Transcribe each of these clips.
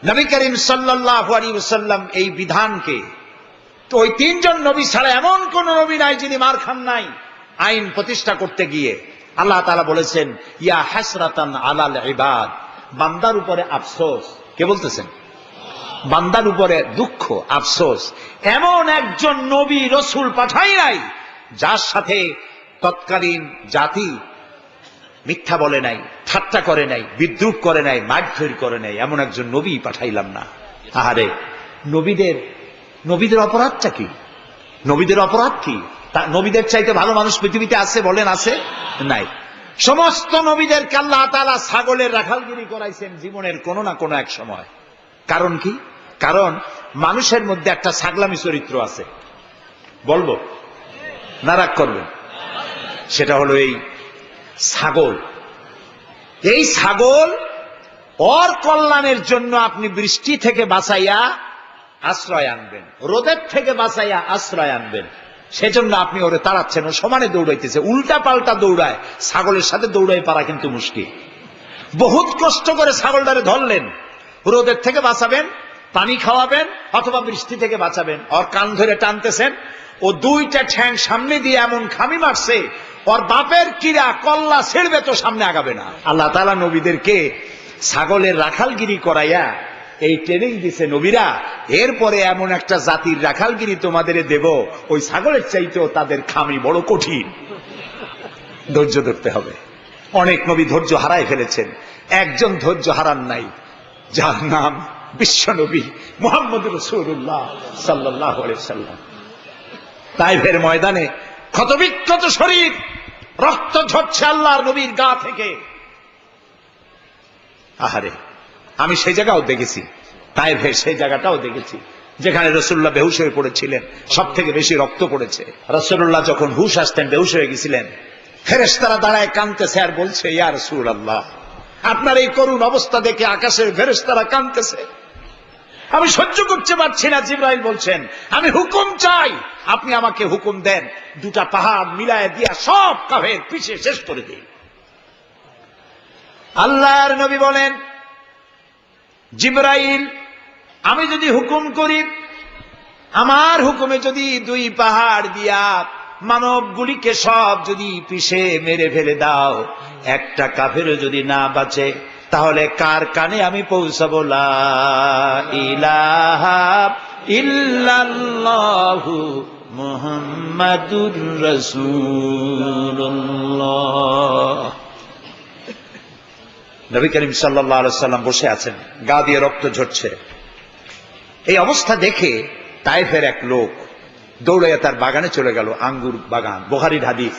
নবী করিম সাল্লাল্লাহু আলাইহি ওয়াসাল্লাম এই বিধানকে, তো ওই তিনজন নবী ছাড়া এমন কোন নবী নাই যিনি মার খান নাই আইন প্রতিষ্ঠা করতে গিয়ে। আল্লাহ তাআলা বলেছেন, ইয়া হাসরাতান আলাল ইবাদ, বান্দার উপরে আফসোস। কে বলতেছেন? বান্দার উপরে দুঃখ, আফসোস। এমন একজন নবী রসুল পাঠাই নাই যার সাথে তৎকালীন জাতি মিথ্যা বলে নাই, ঠাট্টা করে নাই, বিদ্রুপ করে নাই, মারধর করে নাই, এমন একজন নবী পাঠাইলাম না। আহারে, নবীদের অপরাধটা কি? নবীদের অপরাধ কি? নবীদের চাইতে ভালো মানুষ পৃথিবীতে আছে? বলেন আছে? নাই। সমস্ত নবীদেরকে আল্লাহ তাআলা ছাগলের রাখালগিরি করাইছেন জীবনের কোন না কোন এক সময়। কারণ কি? কারণ মানুষের মধ্যে একটা ছাগলামি চরিত্র আছে। বলবো না? রাগ করবেন? সেটা হলো এই ছাগল। এই ছাগল ওর কল্যাণের জন্য আপনি বৃষ্টি থেকে বাঁচাইয়া আশ্রয় আনবেন, রোদের থেকে বাঁচাইয়া আশ্রয় আনবেন, সেজন্য আপনি ওরে তাড়াচ্ছেন। ও সমানে দৌড়াইতেছে, উল্টা পাল্টা দৌড়ায়। ছাগলের সাথে দৌড়াই পারা কিন্তু মুশকিল। বহুত কষ্ট করে ছাগলটারে ধরলেন, রোদের থেকে বাঁচাবেন, পানি খাওয়াবেন, অথবা বৃষ্টি থেকে বাঁচাবেন। ওর কান ধরে টানতেছেন, ও দুইটা ঠ্যাং সামনে দিয়ে এমন খামি মারছে, ওর বাপের কিরা কল্লা ছেড়বে তো সামনে আগাবে না। আল্লাহ তাআলা নবীদেরকে ছাগলের রাখালগিরি করাইয়া এই ট্রেনিং দিছে, নবীরা এরপরে এমন একটা জাতির রাখালগিরি তোমাদের দেব, ওই ছাগলের চাইতেও তাদের খামি বড় কঠিন। ধৈর্য ধরতে হবে। অনেক নবী ধৈর্য হারায় ফেলেছেন, একজন ধৈর্য হারান নাই, যার নাম বিশ্ব নবী মুহাম্মদ রাসূলুল্লাহ সাল্লাল্লাহু আলাইহি ওয়াসাল্লাম। তাইফের ময়দানে ক্ষতবিক্ষত শরীর, রক্ত ঝরছে আল্লাহর নবীর গা থেকে। আহারে, আমি সেই জায়গাও দেখেছি, তাইফের সেই জায়গাটাও দেখেছি যেখানে রাসূলুল্লাহ বেহুশ হয়ে পড়েছিলেন, সব থেকে বেশি রক্ত পড়েছে। রাসূলুল্লাহ যখন হুশ আসতেন, বেহুশ হয়ে গেছিলেন, ফেরেশতারা দাঁড়ায় কাঁদতেছে আর বলছে, ইয়া রাসূলুল্লাহ, আপনার এই করুণ অবস্থা দেখে আকাশের ফেরেশতারা কাঁদতেছে, আমি সহ্য করতে পারছি না। জিবরাইল বলছেন, আমি হুকুম চাই, আপনি আমাকে হুকুম দেন, দুটা পাহাড় মিলায় দিয়া সব কাফের পিছে শেষ করে দিন। আল্লাহর নবী বলেন, জিবরাইল, আমি যদি হুকুম করি, আমার হুকুমে যদি দুই পাহাড় দিয়া মানবগুলিকে সব যদি পিছে মেরে ফেলে দাও, একটা কাফেরও যদি না বাঁচে, তাহলে কার কানে আমি পৌঁছাবো লা ইলাহা ইল্লাল্লাহু মুহাম্মাদুর রাসূলুল্লাহ। নবী করিম সাল্লাল্লাহু আলাইহি ওয়াসাল্লাম বসে আছেন, গা দিয়ে রক্ত ঝরছে। এই অবস্থা দেখে তায়েফের এক লোক দৌড়াইয়া তার বাগানে চলে গেল, আঙ্গুর বাগান, বুখারীর হাদিস।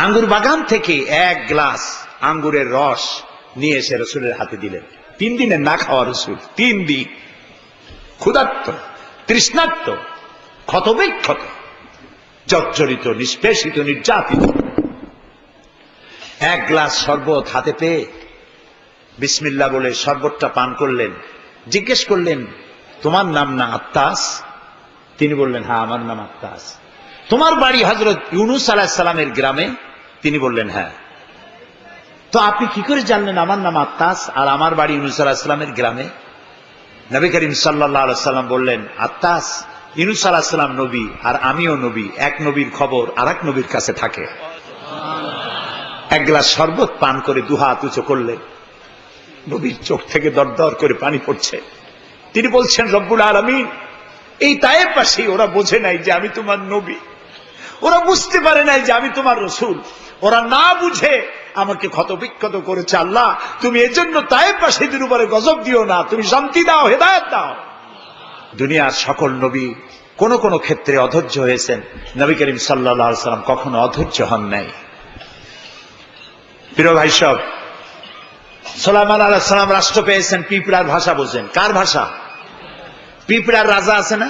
আঙ্গুর বাগান থেকে এক গ্লাস আঙ্গুরের রস নিয়ে এসে রাসূলের হাতে দিলেন। 3 দিনের না খাওয়া রাসূল, 3 দিন ক্ষুধার্ত, তৃষ্ণার্ত, ক্ষতবিক্ষত, জর্জরিত, নিষ্পেষিত, নির্যাতিত। এক গ্লাস শরবত হাতে পেয়ে বিসমিল্লাহ বলে শরবতটা পান করলেন। জিজ্ঞেস করলেন, তোমার নাম না আত্তাস? তিনি বললেন, হ্যাঁ, আমার নাম আত্তাস। তোমার বাড়ি হযরত ইউনূস আলাইহিস সালামের গ্রামে? তিনি বললেন, হ্যাঁ। তো আপনি কি করে জানলেন আমার নাম আত্তাস আর আমার বাড়ি ইউনূস আলাইহিস সালামের গ্রামে? নবী করিম সাল্লাল্লাহু আলাইহি ওয়াসাল্লাম বললেন, আত্তাস, ইউনূস আলাইহিস সালাম নবী আর আমিও নবী, এক নবীর খবর আরেক নবীর কাছে থাকে। এক গ্লাস শরবত পান করে দুহাত উঁচু করলেন, নবীর চোখ থেকে দরদর করে পানি পড়ছে। তিনি বলছেন, রব্বুল আলামিন, এই তায়েফবাসী ওরা বোঝে নাই যে আমি তোমার নবী, ওরা বুঝতে পারে নাই যে আমি তোমার রাসূল, ওরা না বুঝে আমাকে ক্ষতবিক্ষত করেছে। আল্লাহ, তুমি এজন্য তায়েফবাসীদের উপরে গজব দিও না, তুমি শান্তি দাও, হেদায়েত দাও। দুনিয়ার সকল নবী কোন কোন ক্ষেত্রে অধৈর্য হয়েছেন, নবী করিম সাল্লাল্লাহু আলাইহি ওয়াসাল্লাম কখনো অধৈর্য হন নাই। প্রিয় ভাই সব, সুলাইমান আলাইহিস সালাম রাষ্ট্র পেয়েছেন, পিঁপড়ার ভাষা বোঝেন। কার ভাষা? পিঁপড়ার রাজা আছে না,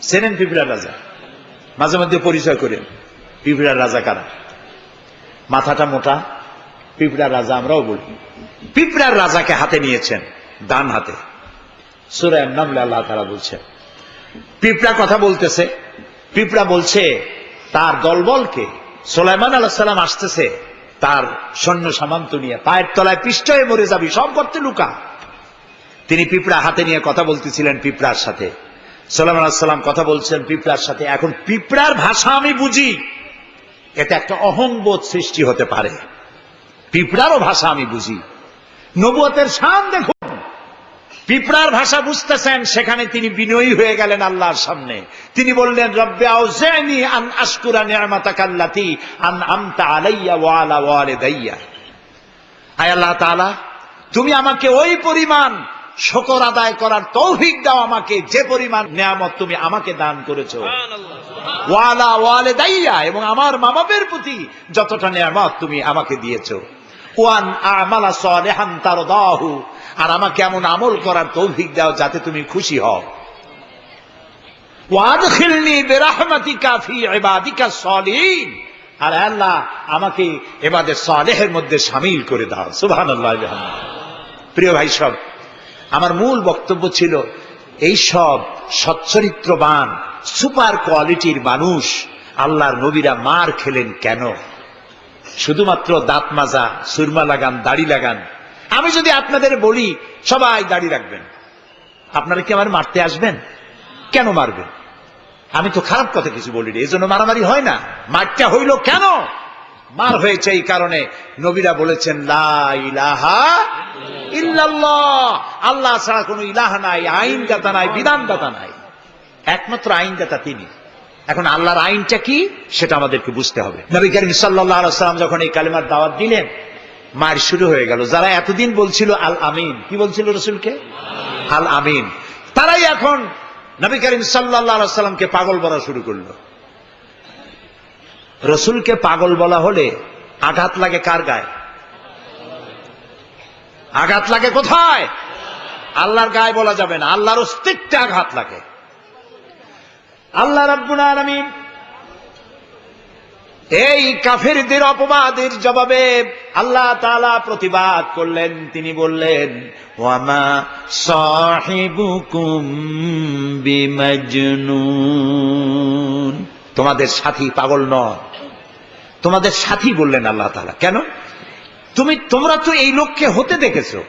চেনেন পিঁপড়ার রাজা? মাঝে মধ্যে পরিচয় করেন পিঁপড়ার রাজা কারা। মাথাটা মোটা, পিঁপড়ার রাজা আমরাও বলি। পিঁপড়ার রাজাকে হাতে নিয়েছেন, ডান হাতে। সূরা আন-নামল আল্লাহ তাআলা বলছেন, পিঁপড়া কথা বলতেছে, পিঁপড়া বলছে তার দলবলকে, সুলাইমান আলাইহিস সালাম আসতেছে তার সৈন্য সামন্ত নিয়ে, পায়ের তলায় পিষ্ট হয়ে মরে যাবি, সব করতে লুকা। তিনি পিঁপড়া হাতে নিয়ে কথা বলতেছিলেন পিঁপড়ার সাথে। সুলাইমান আলাইহিস সালাম কথা বলছেন পিঁপড়ার সাথে। এখন পিঁপড়ার ভাষা আমি বুঝি, এটা একটা অহংবোধ সৃষ্টি হতে পারে। পিঁপড়ারও ভাষা আমি বুঝি। নবুয়তের শান দেখুন, পিঁপড়ার ভাষা বুঝতেছেন, সেখানে তিনি বিনয়ী হয়ে গেলেন আল্লাহর সামনে। তিনি বললেন, রব্বি আউজি'নি আন আশকুরা নি'মাতাকাল্লাতী আন'আমতা আলাইয়া ওয়া আলা ওয়ালিদাইয়া। আয় আল্লাহ তাআলা, তুমি আমাকে ওই পরিমাণ শুকর আদায় করার তৌফিক দাও আমাকে, যে পরিমাণ নিয়ামত তুমি আমাকে দান করেছো। ওয়া আলা ওয়ালিদাইয়া, এবং আমার মা বাবার প্রতি যতটা নিয়ামত তুমি আমাকে দিয়েছো। ওয়ান আমালা সালিহান তারদাহু, আর আমাকে এমন আমল করার তৌফিক দাও যাতে তুমি খুশি হও। ওয়াদখিলনি বিরাহমাতিকা ফি ইবাদিকা সালিহিন, আর আল্লাহ আমাকে ইবাদে সালেহের মধ্যে শামিল করে দাও। সুবহানাল্লাহ। প্রিয় ভাই সব, আমার মূল বক্তব্য ছিল এই সব সচ্চরিত্রবান সুপার কোয়ালিটির মানুষ আল্লাহর নবীরা মার খেলেন কেন? শুধুমাত্র দাঁত মাজা, সুরমা লাগান, দাড়ি লাগান। আমি যদি আপনাদের বলি সবাই দাড়ি রাখবেন, আপনারা কি আমার মারতে আসবেন? কেন মারবেন? আমি তো খারাপ কথা কিছু বলি, এই জন্য মারামারি হয় না। মারটা হইল কেন? মার হয়েছে এই কারণে নবীরা বলেছেন লা ইলাহা ইল্লাল্লাহ, আল্লাহ ছাড়া কোনো ইলাহা নাই, আইনদাতা নাই, বিধানদাতা নাই, একমাত্র আইনদাতা তিনি। এখন আল্লাহর আইনটা কি সেটা আমাদেরকে বুঝতে হবে। নবী করিম সাল্লাল্লাহু আলাইহি ওয়াসাল্লাম যখন এই কালিমার দাওয়াত দিলেন, মার শুরু হয়ে গেল। যারা এতদিন বলছিল আল আমিন, কি বলছিল রসুলকে? আল আমিন, তারাই এখন নবী করিম সাল্লাল্লাহু আলাইহি ওয়াসাল্লামকে পাগল বলা শুরু করলো। রসুলকে পাগল বলা হলে আঘাত লাগে কার গায়ে? আঘাত লাগে কোথায়? আল্লাহর গায়ে বলা যাবে না, আল্লাহর অস্তিত্বে আঘাত লাগে। আল্লাহ রাব্বুল আলামিন এই কাফেরদের অপবাদের জবাবে আল্লাহ তাআলা প্রতিবাদ করলেন। তিনি বললেন, ওয়ামা সাহিবুকুম বিমাজনুন, তোমাদের সাথী পাগল নয়। তোমাদের সাথী বললেন আল্লাহ তাআলা। কেন? তোমরা তো এই লোককে হতে দেখেছো,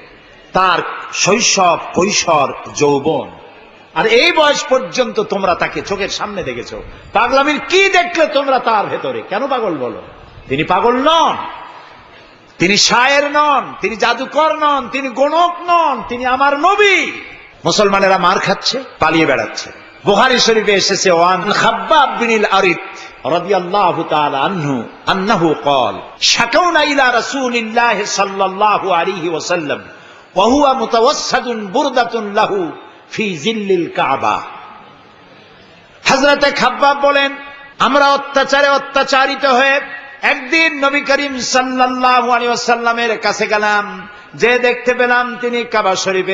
তার শৈশব, কৈশোর, যৌবন, আর এই বয়স পর্যন্ত তোমরা তাকে চোখের সামনে দেখেছো। পাগলামির কি দেখলে তোমরা তার ভেতরে? কেন পাগল বলো? তিনি পাগল নন, তিনি শায়ের নন, তিনি জাদুকর নন, তিনি গণক নন, তিনি আমার নবী। মুসলমানেরা মার খাচ্ছে, পালিয়ে বেড়াচ্ছে। বুখারী শরীফে এসেছে, ওয়ান খাব্বাব বিনিল আরিত রাদিয়াল্লাহু তাআলা আনহু আন্নাহু ক্বাল শাকাউনা ইলা রাসূলিল্লাহ সাল্লাল্লাহু আলাইহি ওয়াসাল্লাম ওয়া হুয়া মুতাওয়াসসাদুন বুরদাতুন লাহু ফি জিল্লিল কাবা। হযরতে খাব্বাব বলেন, আমরা অত্যাচারে অত্যাচারিত হয়ে একদিন নবী করিম সাল্লাল্লাহু আলাইহি ওয়াসাল্লামের কাছে গেলাম, যে দেখতে পেলাম তিনি কাবা শরীফে